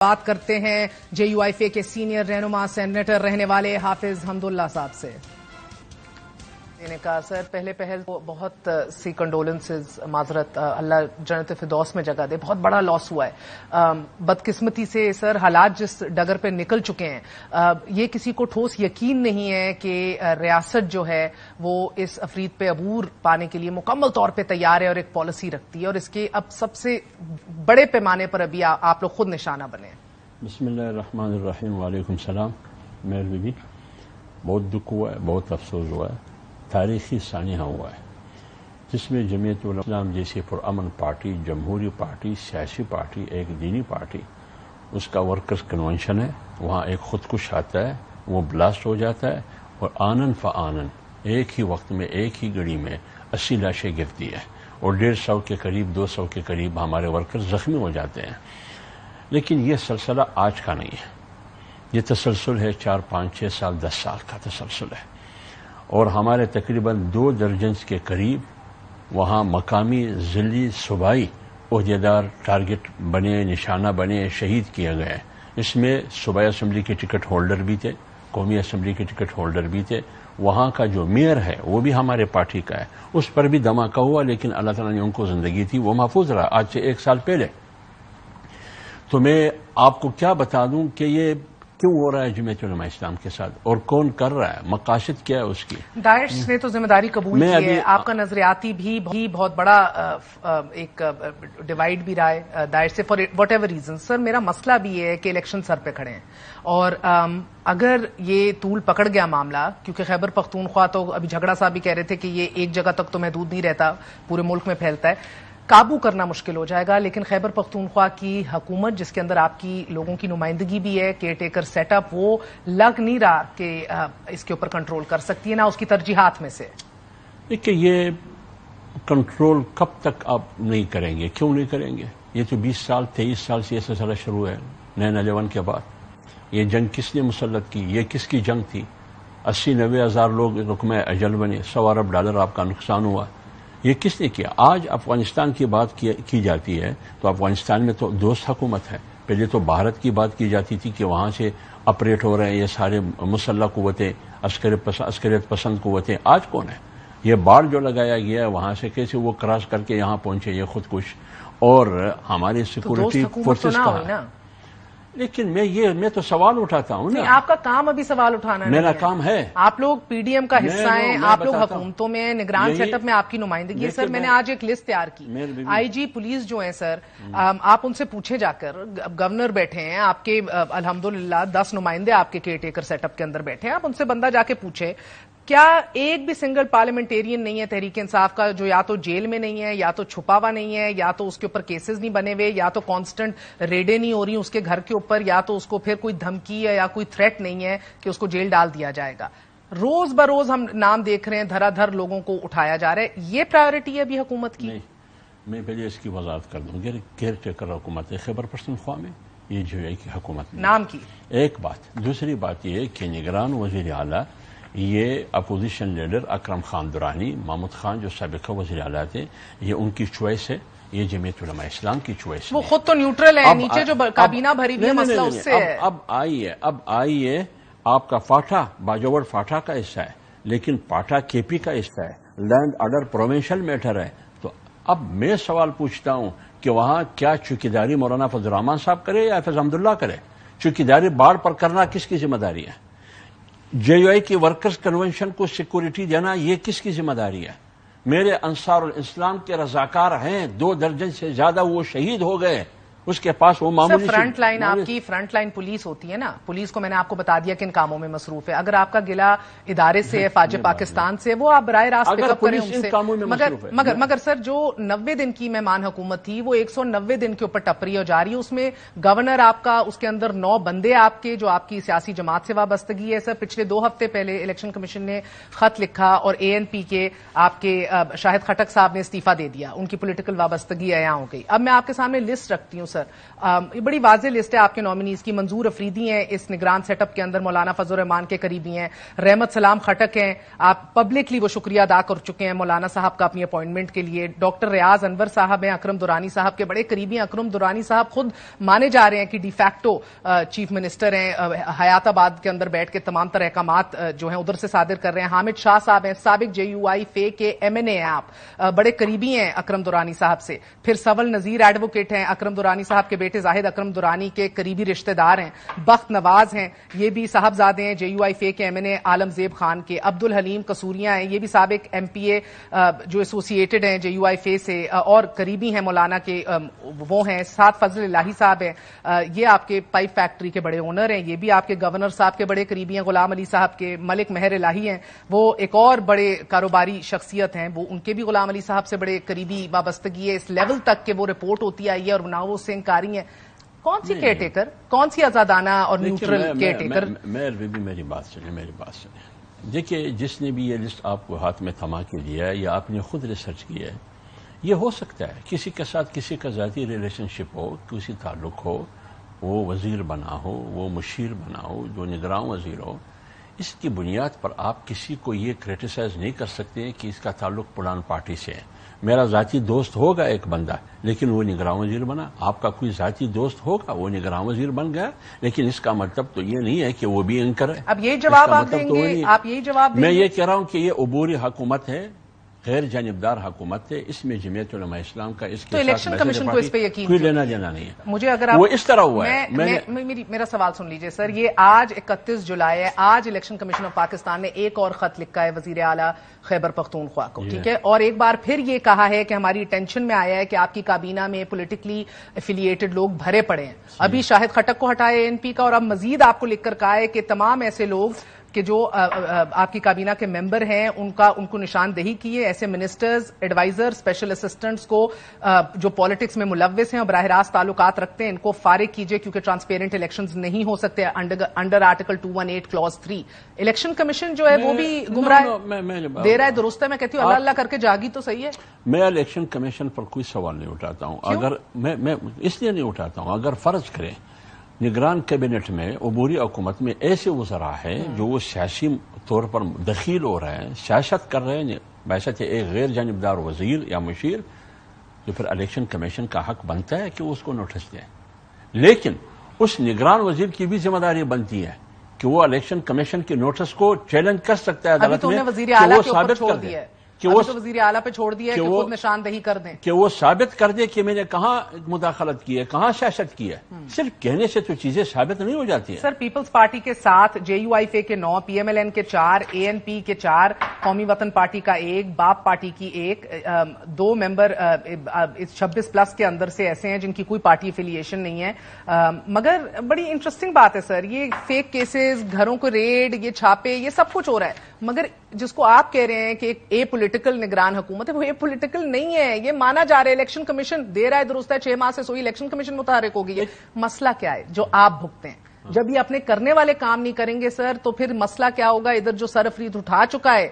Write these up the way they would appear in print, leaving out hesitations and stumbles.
بات کرتے ہیں جے یو ایف اے کے سینئر رہنما سینیٹر رہنے والے حافظ حمداللہ صاحب سے. میں نے کہا سر پہلے پہل بہت سی کنڈولنسز، معذرت، اللہ جنت فردوس میں جگہ دے، بہت بڑا لاس ہوا ہے. بدقسمتی سے سر حالات جس ڈگر پہ نکل چکے ہیں، یہ کسی کو ٹھوس یقین نہیں ہے کہ ریاست جو ہے وہ اس افرید پہ عبور پانے کے لیے مکمل طور پہ تیار ہے اور ایک پالیسی رکھتی ہے، اور اس کے اب سب سے بڑے پیمانے پر ابھی آپ لوگ خود نشانہ بنے ہیں. بسم اللہ الرحمن الرحیم. وعلیکم السلام. مہر بی بہت دکھ ہوا ہے، بہت افسوس ہوا ہے، تاریخی سانحہ ہوا ہے جس میں جمعیت الاسلام جیسی پرامن پارٹی، جمہوری پارٹی، سیاسی پارٹی، ایک دینی پارٹی، اس کا ورکرز کنونشن ہے، وہاں ایک خودکش آتا ہے، وہ بلاسٹ ہو جاتا ہے، اور آنن فآنن ایک ہی وقت میں ایک ہی گھڑی میں 80 لاشیں گرتی ہے، اور 150 کے قریب 200 کے قریب ہمارے ورکرز زخمی ہو جاتے ہیں. لیکن یہ سلسلہ آج کا نہیں ہے، یہ تسلسل ہے 4 5 6 سال 10 سال کا تسلسل ہے، اور ہمارے تقریباً 2 درجن کے قریب وہاں مقامی ضلعی صوبائی عہدیدار ٹارگٹ بنے، نشانہ بنے، شہید کیے گئے. اس میں صوبائی اسمبلی کے ٹکٹ ہولڈر بھی تھے، قومی اسمبلی کے ٹکٹ ہولڈر بھی تھے، وہاں کا جو میئر ہے وہ بھی ہمارے پارٹی کا ہے، اس پر بھی دھماکہ ہوا، لیکن اللہ تعالیٰ نے ان کو زندگی تھی، وہ محفوظ رہا آج سے 1 سال پہلے. تو میں آپ کو کیا بتا دوں کہ یہ کیوں ہو رہا ہے جمعیت علماء اسلام کے ساتھ، اور کون کر رہا ہے، مقاصد کیا ہے اس کی. داعش نے تو ذمہ داری قبول کی ہے، آپ کا نظریاتی بھی بہت بڑا ایک ڈیوائیڈ بھی رہا ہے داعش سے فار واٹ ایور ریزن. سر میرا مسئلہ بھی یہ ہے کہ الیکشن سر پہ کھڑے ہیں، اور اگر یہ طول پکڑ گیا معاملہ، کیونکہ خیبر پختونخوا تو ابھی جھگڑا صاحب بھی کہہ رہے تھے کہ یہ ایک جگہ تک تو محدود نہیں رہتا، پورے ملک میں پھیلتا ہے، قابو کرنا مشکل ہو جائے گا. لیکن خیبر پختونخوا کی حکومت جس کے اندر آپ کی لوگوں کی نمائندگی بھی ہے، کیئر ٹیکر سیٹ اپ، وہ لگ نہیں رہا کہ اس کے اوپر کنٹرول کر سکتی ہے، نہ اس کی ترجیحات میں سے. دیکھیے یہ کنٹرول کب تک آپ نہیں کریں گے، کیوں نہیں کریں گے؟ یہ تو 20 سال 23 سال سے یہ سلسلہ شروع ہے 9/11 کے بعد. یہ جنگ کس نے مسلط کی، یہ کس کی جنگ تھی؟ 80-90 ہزار لوگ رقم اجل بنے، $100 ارب آپ کا نقصان ہوا. یہ کس نے کیا؟ آج افغانستان کی بات کی جاتی ہے تو افغانستان میں تو دوست حکومت ہے. پہلے تو بھارت کی بات کی جاتی تھی کہ وہاں سے آپریٹ ہو رہے ہیں یہ سارے مسلح قوتیں، عسکریت پسند قوتیں. آج کون ہے؟ یہ باڑ جو لگایا گیا ہے وہاں سے کیسے وہ کراس کر کے یہاں پہنچے یہ خودکش، اور ہماری سیکورٹی فورسز کہاں ہے؟ لیکن میں تو سوال اٹھاتا ہوں نا. آپ کا کام ابھی سوال اٹھانا میرا کام ہے. آپ لوگ پی ڈی ایم کا حصہ ہیں، آپ لوگ حکومتوں میں، نگران سیٹ اپ میں آپ کی نمائندگی ہے. سر میں نے آج ایک لسٹ تیار کی، آئی جی پولیس جو ہیں سر، آپ ان سے پوچھے جا کر، گورنر بیٹھے ہیں آپ کے، الحمدللہ 10 نمائندے آپ کے کیئر ٹیکر سیٹ اپ کے اندر بیٹھے ہیں، آپ ان سے بندہ جا کے پوچھے کیا ایک بھی سنگل پارلیمنٹیرین نہیں ہے تحریک انصاف کا جو یا تو جیل میں نہیں ہے، یا تو چھپا ہوا نہیں ہے، یا تو اس کے اوپر کیسز نہیں بنے ہوئے، یا تو کانسٹنٹ ریڈیں نہیں ہو رہی اس کے گھر کے اوپر، یا تو اس کو پھر کوئی دھمکی ہے یا کوئی تھریٹ نہیں ہے کہ اس کو جیل ڈال دیا جائے گا. روز بروز ہم نام دیکھ رہے ہیں، دھرا دھر لوگوں کو اٹھایا جا رہا ہے. یہ پرائیورٹی ہے ابھی حکومت کی؟ نہیں، میں پہلے اس کی وضاحت کر دوں. کیئر ٹیکر حکومت ہے خیبر پختونخوا میں، یہ جو ہے کہ حکومت نام کی ایک بات. دوسری بات یہ کہ نگران وزیر اعلیٰ یہ اپوزیشن لیڈر اکرم خان درانی، محمود خان جو سابقہ وزیر اعلیٰ تھے، یہ ان کی چوائس ہے، یہ جمعیت علماء اسلام کی چوائس ہے. وہ خود تو نیوٹرل ہے، نیچے جو کابینہ بھری ہوئی ہے مسئلہ اس سے ہے. اب آئیے آپ کا فاٹا باجوڑ فاٹا کا حصہ ہے، لیکن پاٹا کے پی کا حصہ ہے، لینڈ آرڈر پروونشل میٹر ہے. تو اب میں سوال پوچھتا ہوں کہ وہاں کیا چوکیداری مولانا فضل الرحمان صاحب کرے یا حافظ حمداللہ کرے؟ چوکیداری باڑ پر کرنا کس کی ذمہ داری ہے؟ جے یو آئی کی ورکرز کنونشن کو سیکورٹی دینا یہ کس کی ذمہ داری ہے؟ میرے انصار الاسلام کے رضاکار ہیں، 2 درجن سے زیادہ وہ شہید ہو گئے. اس کے پاس وہ معمولی فرنٹ لائن، آپ کی فرنٹ لائن پولیس ہوتی ہے نا، پولیس کو میں نے آپ کو بتا دیا کن کاموں میں مصروف ہے. اگر آپ کا گلہ ادارے سے ہے، فوج پاکستان سے، وہ آپ براہ راست پک اپ کریں ان سے. مگر سر جو 90 دن کی مہمان حکومت تھی وہ 190 دن کے اوپر ٹپری ہو جا رہی ہے. اس میں گورنر آپ کا، اس کے اندر 9 بندے آپ کے جو آپ کی سیاسی جماعت سے وابستگی ہے. سر پچھلے 2 ہفتے پہلے الیکشن کمیشن نے خط لکھا اور ANP کے آپ کے شاہد خٹک صاحب نے استعفیٰ دے دیا، ان کی پولیٹیکل وابستگی عیاں ہو گئی. اب میں آپ کے سامنے لسٹ رکھتی ہوں سر. یہ بڑی واضح لسٹ ہے آپ کے نامنیز کی. منظور افریدی ہیں اس نگران سیٹ اپ کے اندر, مولانا فضل الرحمان کے قریبی ہیں. رحمت سلام خٹک ہیں, آپ پبلکلی وہ شکریہ ادا کر چکے ہیں مولانا صاحب کا اپنی اپوائنٹمنٹ کے لیے. ڈاکٹر ریاض انور صاحب ہیں, اکرم دورانی صاحب کے بڑے قریبی ہیں. اکرم دورانی صاحب خود مانے جا رہے ہیں کہ ڈی فیکٹو چیف منسٹر ہیں, حیات آباد کے اندر بیٹھ کے تمام تر احکامات جو ہیں ادھر سے صادر کر رہے ہیں. حامد شاہ صاحب ہیں, سابق JUI فے کے MNA ہیں, آپ بڑے قریبی ہیں اکرم دورانی صاحب سے. پھر سول نذیر ایڈوکیٹ ہیں, اکرم دورانی صاحب کے بیٹے زاہد اکرم دورانی کے قریبی رشتہ دار ہیں. بخت نواز ہیں, یہ بھی صاحبزادے ہیں JUI فے کے MNA عالم زیب خان کے. عبد الحلیم قصوریہ ہیں, یہ بھی سابق MPA جو ایسوسیٹڈ ہیں JUI فے سے اور قریبی ہیں مولانا کے, وہ ہیں. ساتھ فضل الہی صاحب ہیں, یہ آپ کے پائپ فیکٹری کے بڑے اونر ہیں, یہ بھی آپ کے گورنر صاحب کے بڑے قریبی ہیں. غلام علی صاحب کے ملک مہر الہی ہیں, وہ ایک اور بڑے کاروباری شخصیت ہیں, وہ ان کے بھی غلام علی صاحب سے بڑے قریبی وابستگی ہے اس لیول تک کہ وہ رپورٹ ہوتی آئی ہے اور نہ وہ انکاری ہیں. کون سی کیئر ٹیکر, کون سی آزادانہ اور نیوٹرل کیئر ٹیکر؟ میری بات سنیں. دیکھیے, جس نے بھی یہ لسٹ آپ کو ہاتھ میں تھما کے دیا ہے یا آپ نے خود ریسرچ کیا ہے, یہ ہو سکتا ہے کسی کے ساتھ کسی کا ذاتی ریلیشن شپ ہو, کسی تعلق ہو, وہ وزیر بنا ہو, وہ مشیر بنا ہو, جو نگراں وزیر ہو. اس کی بنیاد پر آپ کسی کو یہ کریٹیسائز نہیں کر سکتے کہ اس کا تعلق پران پارٹی سے ہے. میرا ذاتی دوست ہوگا ایک بندہ, لیکن وہ نگراں وزیر بنا. آپ کا کوئی ذاتی دوست ہوگا, وہ نگراں وزیر بن گیا, لیکن اس کا مطلب تو یہ نہیں ہے کہ وہ بھی اینکر ہے. اب یہی جواب آپ دیں گے, آپ یہی جواب دیں گے. میں یہ کہہ رہا ہوں کہ یہ عبوری حکومت ہے, غیر جانبدار حکومت ہے. اس میں جمعیت علماء اسلام کا اس کے الیکشن کمیشن کو اس پہ یقین کوئی لینا دینا نہیں ہے. مجھے اگر آپ وہ اس طرح ہوا ہے. میرا سوال سن لیجئے سر. یہ آج 31 جولائی ہے, آج الیکشن کمیشن آف پاکستان نے ایک اور خط لکھا ہے وزیر اعلیٰ خیبر پختونخوا کو, ٹھیک ہے, اور ایک بار پھر یہ کہا ہے کہ ہماری اٹینشن میں آیا ہے کہ آپ کی کابینہ میں پولیٹیکلی افیلیٹڈ لوگ بھرے پڑے ہیں. ابھی شاہد خٹک کو ہٹائے ANP کا, اور اب مزید آپ کو لکھ کر کہا ہے کہ تمام ایسے لوگ کہ جو آپ کی کابینہ کے ممبر ہیں ان کو نشاندہی کی ہے, ایسے منسٹرز, ایڈوائزر, اسپیشل اسسٹنٹس کو جو پالیٹکس میں ملوث ہیں اور براہ راست تعلقات رکھتے ہیں, ان کو فارغ کیجئے کیونکہ ٹرانسپیرنٹ الیکشنز نہیں ہو سکتے under article 218 clause 3. Election commission جو ہے وہ بھی گمراہ دے رہا ہے, درست ہے. میں کہتی ہوں اللہ اللہ کر کے جاگی تو صحیح ہے. میں الیکشن کمیشن پر کوئی سوال نہیں اٹھاتا ہوں. اگر میں اس لیے نہیں اٹھاتا ہوں, اگر فرض کریں نگران کیبنٹ میں عبوری حکومت میں ایسے وزراء ہیں جو وہ سیاسی طور پر دخیل ہو رہے ہیں, سیاست کر رہے ہیں بحیثیت ایک غیر جانبدار وزیر یا مشیر, تو پھر الیکشن کمیشن کا حق بنتا ہے کہ وہ اس کو نوٹس دیں. لیکن اس نگران وزیر کی بھی ذمہ داری بنتی ہے کہ وہ الیکشن کمیشن کے نوٹس کو چیلنج کر سکتا ہے عدالت میں کہ وہ ثابت کر دے, کہ وہ وزیر اعلیٰ پہ چھوڑ دیا ہے کہ خود نشاندہی کر دیں, کہ وہ ثابت کر دے کہ میں نے کہاں مداخلت کی ہے, کہاں سیاست کی ہے. صرف کہنے سے تو چیزیں ثابت نہیں ہو جاتی ہیں. سر پیپلز پارٹی کے 7, JUI فے کے 9, PMLN کے 4, ANP کے 4, قومی وطن پارٹی کا 1, باپ پارٹی کی 1, 2 ممبر 26+ کے اندر سے ایسے ہیں جن کی کوئی پارٹی افیلیشن نہیں ہے. مگر بڑی انٹرسٹنگ بات ہے سر, یہ فیک کیسز, گھروں کو ریڈ, یہ چھاپے, یہ سب کچھ ہو رہا ہے, مگر جس کو آپ کہہ رہے ہیں کہ ایک پولیٹیکل نگران حکومت ہے, وہ پولیٹیکل نہیں ہے. یہ مانا جا رہا ہے الیکشن کمیشن دے رہا ہے, درست ہے, 6 ماہ سے سوئی الیکشن کمیشن متحرک ہو گئی ہے. مسئلہ کیا ہے جو آپ بھگتے ہیں؟ جب یہ اپنے کرنے والے کام نہیں کریں گے سر, تو پھر مسئلہ کیا ہوگا؟ ادھر جو سرفرید اٹھا چکا ہے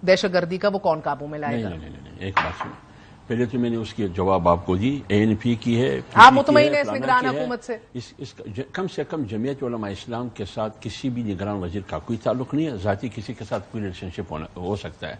دہشت گردی کا, وہ کون قابو میں لائے گا؟ نہیں, ایک بات سنیں, پہلے تو میں نے اس کی جواب آپ کو دی. ANP کی ہے, آپ مطمئن ہیں اس نگران حکومت سے؟ کم سے کم جمعیت علماء اسلام کے ساتھ کسی بھی نگران وزیر کا کوئی تعلق نہیں ہے, ذاتی کسی کے ساتھ کوئی ریلیشن شپ ہو سکتا ہے.